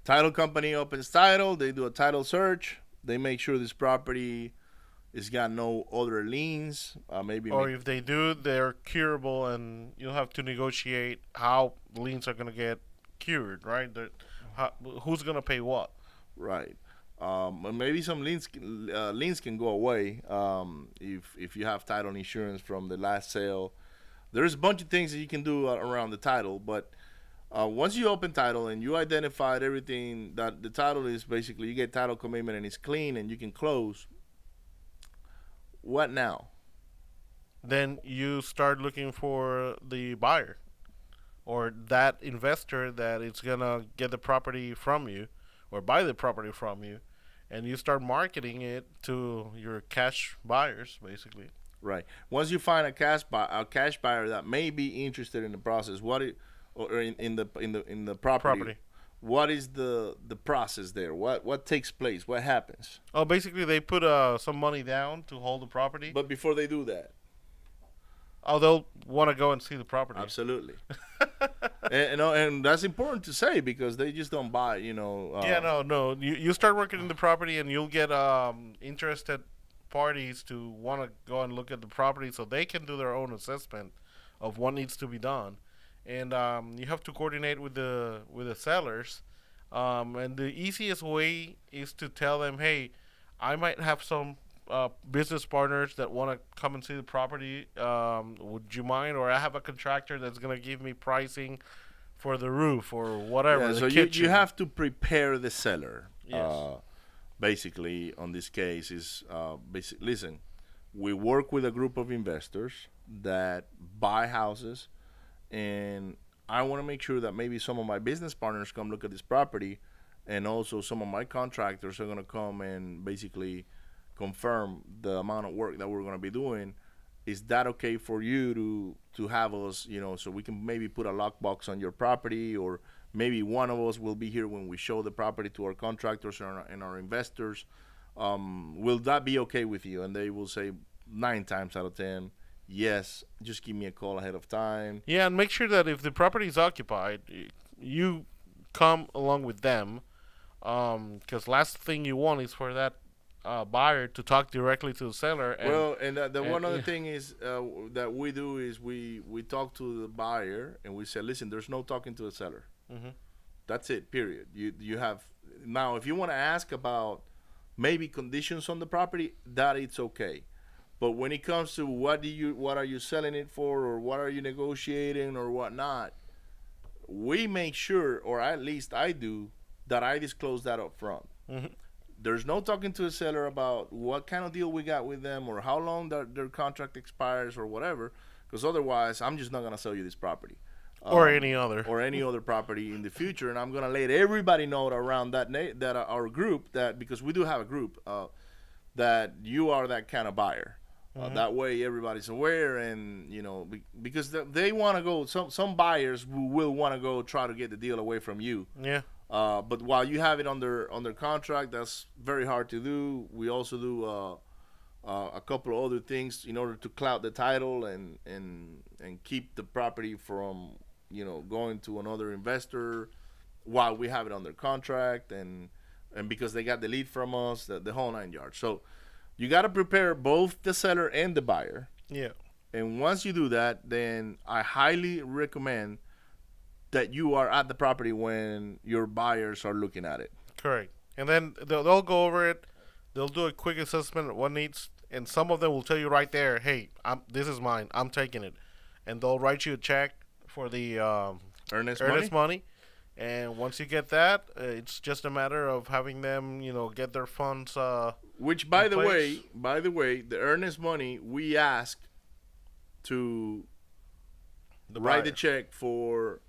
Title company opens title. They do a title search. They make sure this property has got no other liens. Or if they do, they're curable, and you'll have to negotiate how liens are going to get cured, right? Who's going to pay what? Right. Maybe some liens can go away if you have title insurance from the last sale. There's a bunch of things that you can do around the title, but once you open title and you identified everything that the title is, basically you get title commitment and it's clean and you can close. What now? Then you start looking for the buyer or that investor that is going to get the property from you or buy the property from you, and you start marketing it to your cash buyers, basically. Right. Once you find a cash buyer that may be interested in the process, in the property. What is the process there? What takes place? What happens? Oh, basically they put some money down to hold the property. But before they do that, they'll want to go and see the property. Absolutely. and that's important to say, because they just don't buy. No. You start working in the property, and you'll get interested parties to want to go and look at the property, so they can do their own assessment of what needs to be done. And you have to coordinate with the sellers. And the easiest way is to tell them, hey, I might have some business partners that want to come and see the property. Would you mind? Or I have a contractor that's going to give me pricing for the roof or whatever. Yeah, so you have to prepare the seller. Yes. Basically, on this case, is listen, we work with a group of investors that buy houses, and I want to make sure that maybe some of my business partners come look at this property, and also some of my contractors are going to come and basically confirm the amount of work that we're going to be doing. Is that okay for you to have us, so we can maybe put a lockbox on your property, or maybe one of us will be here when we show the property to our contractors and our investors. Will that be okay with you? And they will say 9 times out of 10, yes, just give me a call ahead of time. Yeah, and make sure that if the property is occupied, you come along with them, because last thing you want is for that buyer to talk directly to the seller. One other thing is that we do is we talk to the buyer and we say, listen, there's no talking to the seller. Mm-hmm. That's it, period. You have now, if you want to ask about maybe conditions on the property, that it's okay. But when it comes to what are you selling it for, or what are you negotiating or whatnot, we make sure, or at least I do, that I disclose that up front. Mm-hmm. There's no talking to the seller about what kind of deal we got with them or how long their contract expires or whatever, because otherwise I'm just not going to sell you this property. Or any other. Or any other property in the future. And I'm going to let everybody know around that our group, that because we do have a group, that you are that kind of buyer. That way everybody's aware, and because they want to go. Some buyers will want to go try to get the deal away from you. Yeah. But while you have it under contract, that's very hard to do. We also do a couple of other things in order to cloud the title and keep the property from going to another investor while we have it under contract, and because they got the lead from us, the whole 9 yards. So you got to prepare both the seller and the buyer. Yeah. And once you do that, then I highly recommend that you are at the property when your buyers are looking at it. Correct. And then they'll go over it. They'll do a quick assessment of what needs, and some of them will tell you right there, hey, this is mine. I'm taking it. And they'll write you a check for the earnest money. And once you get that, it's just a matter of having them, get their funds. Which, by the way, the earnest money, we ask to write the check for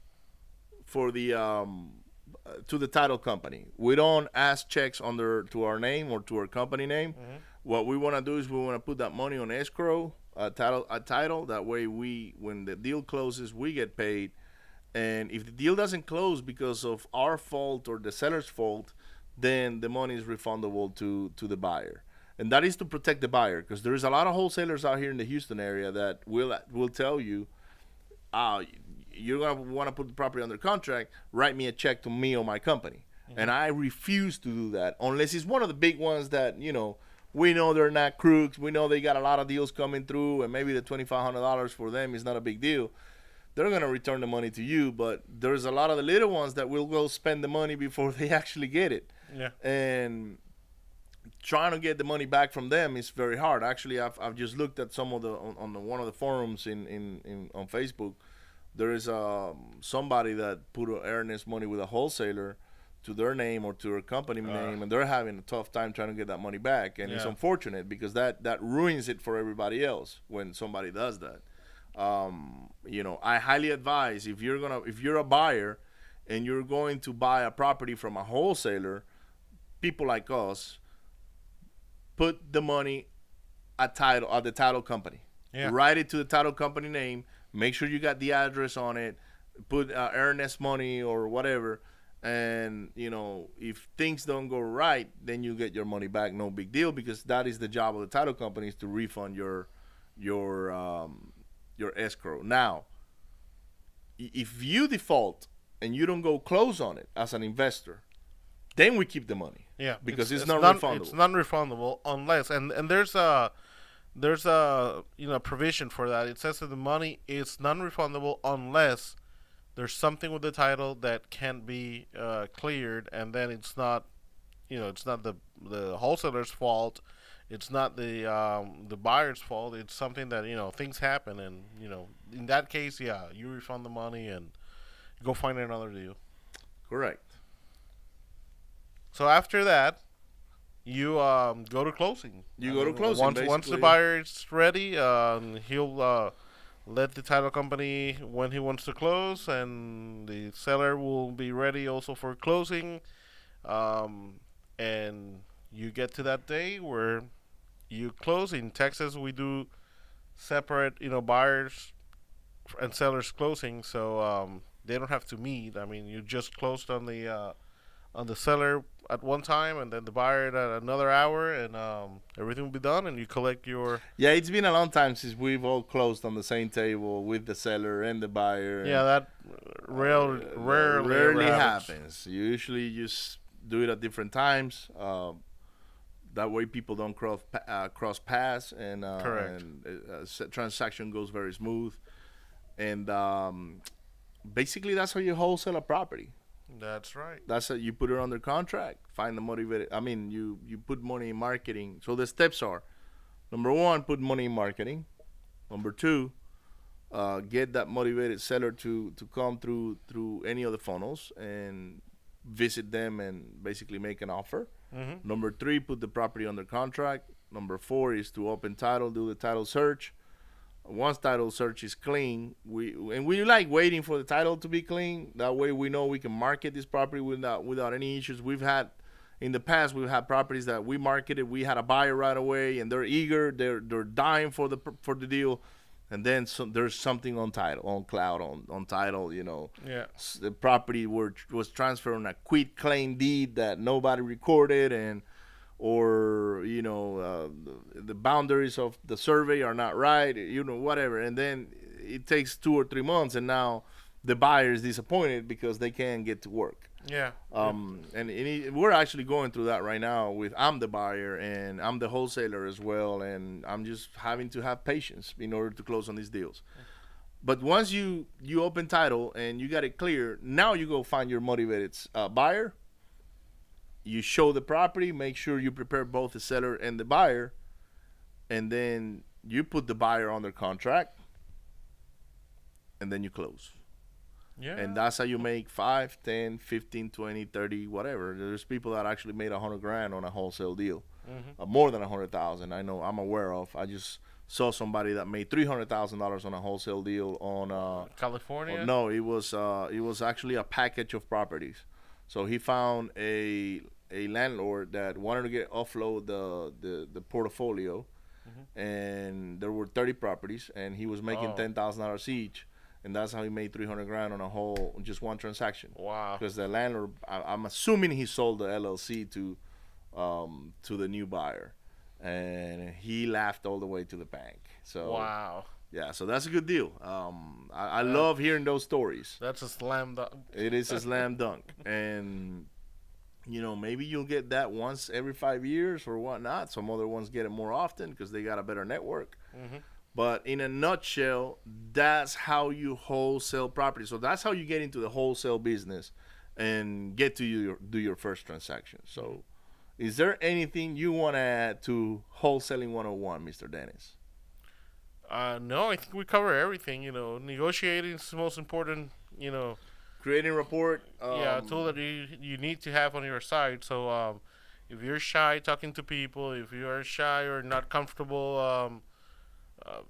the to the title company. We don't ask checks to our name or to our company name. Mm-hmm. What we want to do is we want to put that money on escrow, a title. That way, when the deal closes, we get paid. And if the deal doesn't close because of our fault or the seller's fault, then the money is refundable to the buyer. And that is to protect the buyer, because there's a lot of wholesalers out here in the Houston area that will tell you, you're going to want to put the property under contract, write me a check to me or my company. Mm-hmm. And I refuse to do that unless it's one of the big ones that, we know they're not crooks. We know they got a lot of deals coming through, and maybe the $2,500 for them is not a big deal. They're going to return the money to you, but there's a lot of the little ones that will go spend the money before they actually get it. Yeah. And trying to get the money back from them is very hard. Actually, I've just looked at some of one of the forums on Facebook. There is somebody that put earnest money with a wholesaler to their name or to their company name, and they're having a tough time trying to get that money back. And it's unfortunate because that ruins it for everybody else when somebody does that. I highly advise if you're a buyer and you're going to buy a property from a wholesaler, people like us, put the money at the title company. Yeah. Write it to the title company name. Make sure you got the address on it. Put earnest money or whatever. And if things don't go right, then you get your money back. No big deal, because that is the job of the title company, is to refund your escrow. Now, if you default and you don't go close on it as an investor, then we keep the money. Yeah, because it's not refundable. It's non-refundable unless and there's a provision for that. It says that the money is non-refundable unless there's something with the title that can't be cleared, and then it's not the wholesaler's fault. It's not the buyer's fault. It's something that things happen, and in that case, you refund the money and go find another deal. Correct. So after that, you go to closing. Once the buyer is ready, he'll let the title company when he wants to close, and the seller will be ready also for closing, and you get to that day where you close. In Texas, we do separate, buyers and sellers closing, so they don't have to meet. I mean, you just closed on the seller at one time, and then the buyer at another hour, and everything will be done, and you collect your. Yeah, it's been a long time since we've all closed on the same table with the seller and the buyer. Yeah, that rarely happens. You usually just do it at different times. That way, people don't cross paths, and transaction goes very smooth. And basically, that's how you wholesale a property. That's right. That's how you put it under contract. Find the motivated. I mean, you put money in marketing. So the steps are: number one, put money in marketing. Number two, get that motivated seller to come through any of the funnels and visit them and basically make an offer. Mm-hmm. Number three, put the property under contract. Number four is to open title, do the title search. Once title search is clean, we like waiting for the title to be clean. That way we know we can market this property without any issues. We've had in the past we've had properties that we marketed, we had a buyer right away, and they're eager, they're dying for the deal, and then there's something on title, on cloud, on title, Yeah. the property was transferred on a quit claim deed that nobody recorded, or the boundaries of the survey are not right, whatever, and then it takes 2 or 3 months, and now the buyer is disappointed because they can't get to work. Yeah. We're actually going through that right now. I'm the buyer and I'm the wholesaler as well, and I'm just having to have patience in order to close on these deals. But once you open title and you got it clear, now you go find your motivated buyer. You show the property, make sure you prepare both the seller and the buyer, and then you put the buyer under contract, and then you close. Yeah. And that's how you make 5, 10, 15, 20, 30, whatever. There's people that actually made $100,000 on a wholesale deal, more than 100,000. I know, I'm aware of. I just saw somebody that made $300,000 on a wholesale deal on California. no, it was actually a package of properties. So he found a landlord that wanted to offload the portfolio, and there were 30 properties, and he was making $10,000 each. And that's how he made $300,000 on just one transaction. Wow! Because the landlord, I'm assuming he sold the LLC to the new buyer, and he laughed all the way to the bank. So wow! Yeah, so that's a good deal. I love hearing those stories. That's a slam dunk. It is a slam dunk, and maybe you'll get that once every 5 years or whatnot. Some other ones get it more often because they got a better network. But in a nutshell, that's how you wholesale property. So that's how you get into the wholesale business and get to do your first transaction. So is there anything you want to add to Wholesaling 101, Mr. Dennis? No, I think we cover everything. Negotiating is the most important. Creating rapport. Tool that you need to have on your side. So if you're shy talking to people, if you are shy or not comfortable,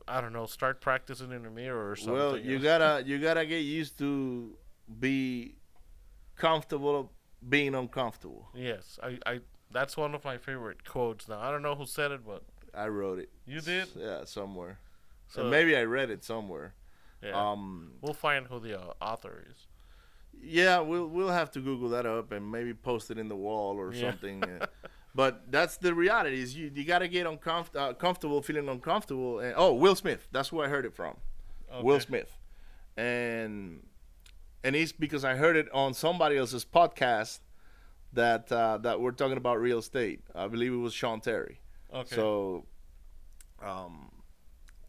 I don't know, start practicing in the mirror or something. Well, you gotta get used to be comfortable being uncomfortable. Yes, I that's one of my favorite quotes. Now I don't know who said it, but I wrote it. You did? Yeah, somewhere. So and maybe I read it somewhere. Yeah. We'll find who the author is. Yeah, we'll have to Google that up and maybe post it in the wall or something. But that's the reality. Is you got to get comfortable, feeling uncomfortable. And Will Smith. That's who I heard it from. Okay. Will Smith, and it's because I heard it on somebody else's podcast that we're talking about real estate. I believe it was Sean Terry. Okay. So,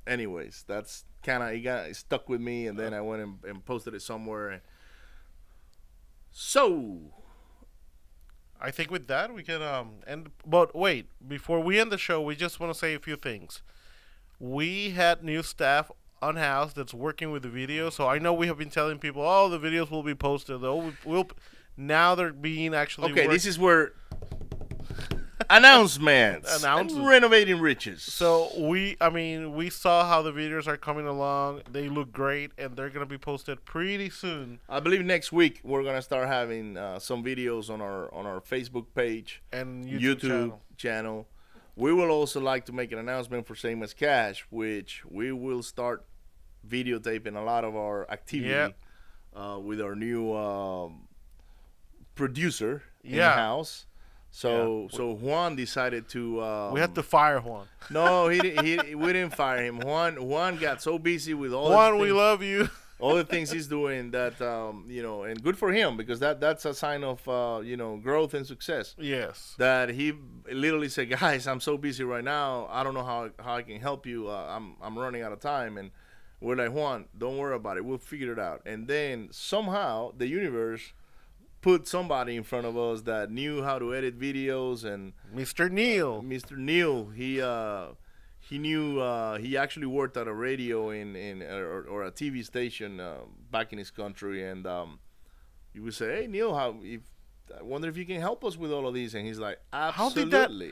anyways, that's kind of it stuck with me, and then I went and posted it somewhere. So, I think with that we can end. But wait, before we end the show, we just want to say a few things. We had new staff on house that's working with the video. So I know we have been telling people, the videos will be posted. Now they're being actually. Okay, this is where announcements. Renovating riches. So we saw how the videos are coming along. They look great, and they're gonna be posted pretty soon. I believe next week we're gonna start having some videos on our Facebook page and YouTube channel. We will also like to make an announcement for Same as Cash, which we will start videotaping a lot of our activity with our new producer in the house. So Juan decided to. We had to fire Juan. No, we didn't fire him. Juan got so busy with all. Juan, we love you. All the things he's doing that and good for him, because that's a sign of growth and success. Yes. That he literally said, guys, I'm so busy right now. I don't know how I can help you. I'm running out of time, and we're like, Juan, don't worry about it. We'll figure it out. And then somehow the universe put somebody in front of us that knew how to edit videos, and Mr. Neil, he knew he actually worked at a radio or a TV station back in his country, and he would say, hey Neil, I wonder if you can help us with all of these, and he's like, absolutely. How did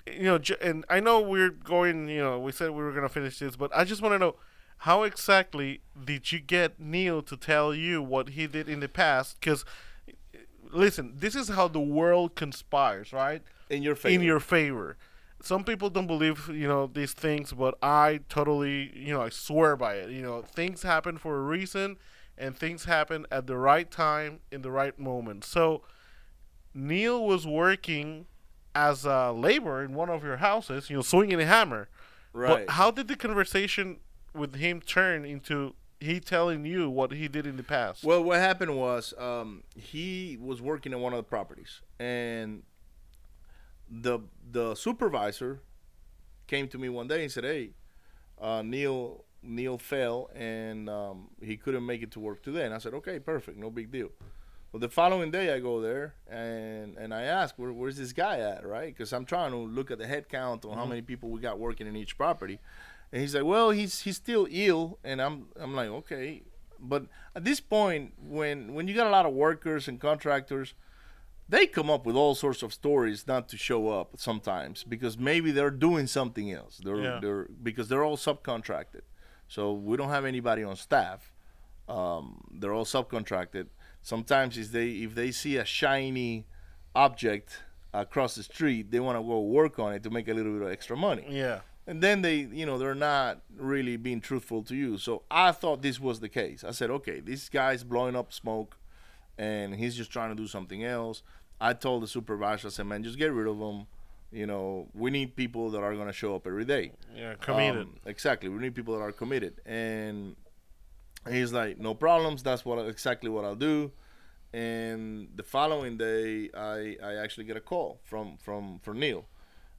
that, and I know we're going, we said we were going to finish this, but I just want to know, how exactly did you get Neil to tell you what he did in the past? Because listen, this is how the world conspires, right? In your favor. In your favor. Some people don't believe, these things, but I totally, I swear by it. Things happen for a reason, and things happen at the right time in the right moment. So Neil was working as a laborer in one of your houses, swinging a hammer. Right. But how did the conversation with him turn into he telling you what he did in the past? Well, what happened was he was working on one of the properties, and the supervisor came to me one day and said, "Hey, Neil fell and he couldn't make it to work today." And I said, "Okay, perfect, no big deal." Well, the following day I go there and I ask, where's this guy at, right? Because I'm trying to look at the head count on how many people we got working in each property. And he's like, well, he's still ill. And I'm like, okay. But at this point, when you got a lot of workers and contractors, they come up with all sorts of stories not to show up sometimes because maybe they're doing something else. Because they're all subcontracted. So we don't have anybody on staff. They're all subcontracted. Sometimes if they see a shiny object across the street, they want to go work on it to make a little bit of extra money. Yeah. And then they're not really being truthful to you. So I thought this was the case. I said, okay, this guy's blowing up smoke and he's just trying to do something else. I told the supervisor, I said, man, just get rid of him. We need people that are going to show up every day. Yeah, committed. Exactly. We need people that are committed. And he's like, no problems. That's exactly what I'll do. And the following day, I actually get a call from Neil.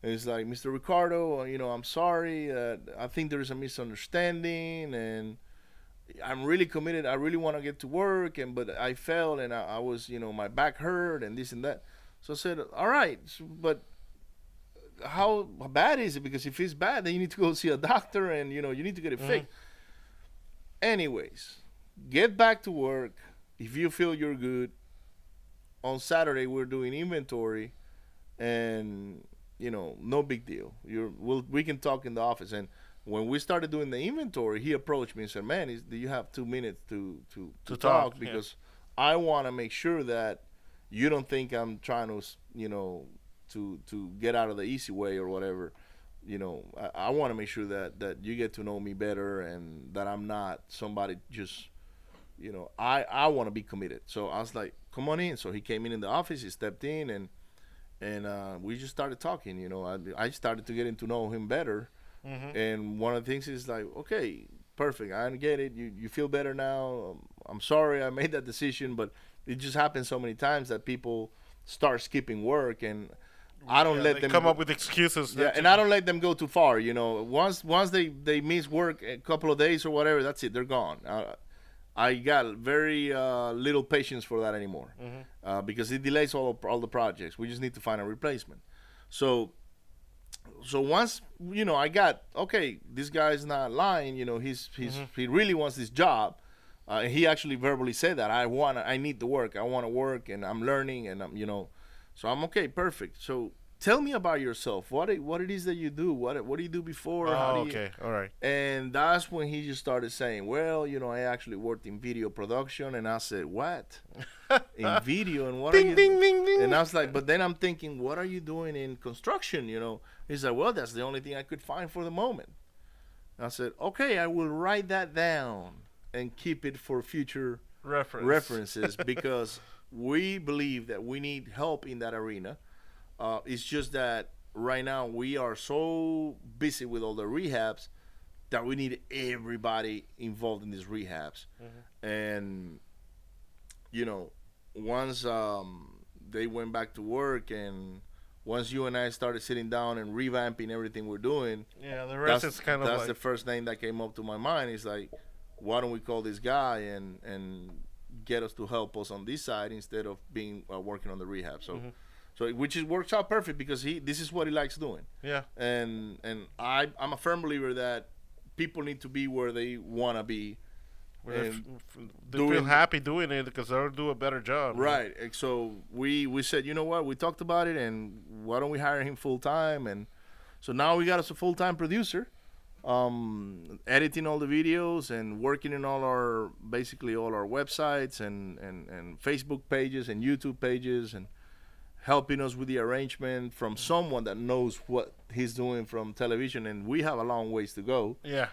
And he's like, Mr. Ricardo, I'm sorry. I think there is a misunderstanding, and I'm really committed. I really want to get to work, but I fell, and I was, my back hurt, and this and that. So I said, all right, but how bad is it? Because if it's bad, then you need to go see a doctor, and you need to get it fixed. Anyways, get back to work. If you feel you're good, on Saturday we're doing inventory, and no big deal. We can talk in the office. And when we started doing the inventory, he approached me and said, "Man, do you have 2 minutes to talk? Because I want to make sure that you don't think I'm trying to to get out of the easy way or whatever." I want to make sure that you get to know me better and that I'm not somebody just, I want to be committed. So I was like, come on in. So he came in the office, he stepped in, and we just started talking. I started to get to know him better. And one of the things is like, okay, perfect. I get it. You feel better now. I'm sorry I made that decision, but it just happens so many times that people start skipping work, and I don't let them come up with excuses. Yeah, and I don't let them go too far. Once they miss work a couple of days or whatever, that's it. They're gone. I got very little patience for that anymore, because it delays all the projects. We just need to find a replacement. So once I got, okay, this guy's not lying. He really wants this job. He actually verbally said that I need the work. I want to work, and I'm learning, and I'm So I'm okay, perfect. So tell me about yourself. What it is that you do? What do you do before? Okay, all right. And that's when he just started saying, well, I actually worked in video production. And I said, what? In video? And what ding, are you? Ding, ding, ding. And I was like, but then I'm thinking, what are you doing in construction? He's like, well, that's the only thing I could find for the moment. And I said, okay, I will write that down and keep it for future references because we believe that we need help in that arena. It's just that right now we are so busy with all the rehabs that we need everybody involved in these rehabs. And once they went back to work, and once you and I started sitting down and revamping everything we're doing, the rest is kind of that's the first name that came up to my mind. Is like, why don't we call this guy and get us to help us on this side instead of being working on the rehab. So which works out perfect because this is what he likes doing. Yeah. And I'm a firm believer that people need to be where they want to be. They feel happy doing it because they'll do a better job. Right. And so we said, you know what? We talked about it, and why don't we hire him full time? And so now we got us a full time producer. editing all the videos and working in basically all our websites and Facebook pages and YouTube pages, and helping us with the arrangement from someone that knows what he's doing from television, and we have a long ways to go. Yeah.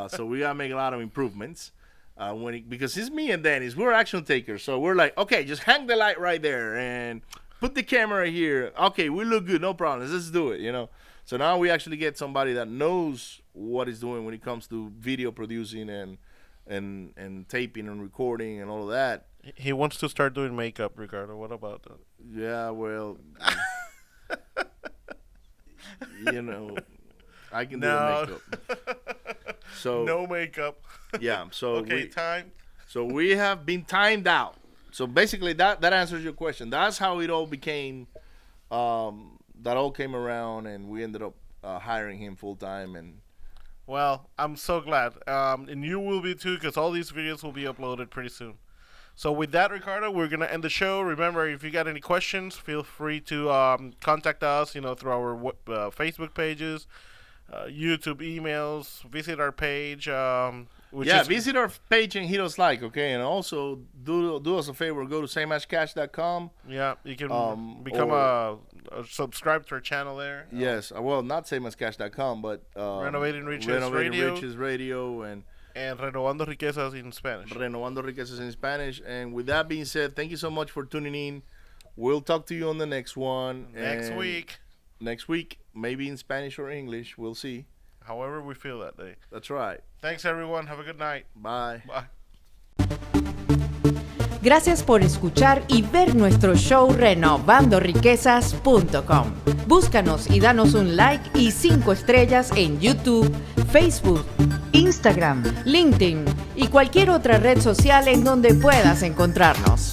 So we gotta make a lot of improvements. Because it's me and Dennis, we're action takers, so we're like, okay, just hang the light right there and put the camera here. Okay, we look good, no problem. Let's do it, So now we actually get somebody that knows what he's doing when it comes to video producing and taping and recording and all of that. He wants to start doing makeup, Ricardo. What about that? Yeah, well, I can do the makeup. So no makeup. Yeah. So okay, time. So we have been timed out. So basically, that answers your question. That's how it all became. That all came around, and we ended up hiring him full time. And well, I'm so glad, and you will be too, because all these videos will be uploaded pretty soon. So with that, Ricardo, we're gonna end the show. Remember, if you got any questions, feel free to contact us. Through our Facebook pages, YouTube emails. Visit our page. Visit our page and hit us like, okay, and also do us a favor, go to sameascash.com. Yeah, you can become a subscribe to our channel there. Yes, well, not sameascash.com, but Renovating Riches Radio and Renovando Riquezas in Spanish. Renovando Riquezas in Spanish. And with that being said, thank you so much for tuning in. We'll talk to you on the next one. Next week, maybe in Spanish or English. We'll see. However we feel that day. That's right. Thanks, everyone. Have a good night. Bye. Bye. Gracias por escuchar y ver nuestro show renovandoriquezas.com. Búscanos y danos un like y 5 estrellas en YouTube, Facebook, Instagram, LinkedIn y cualquier otra red social en donde puedas encontrarnos.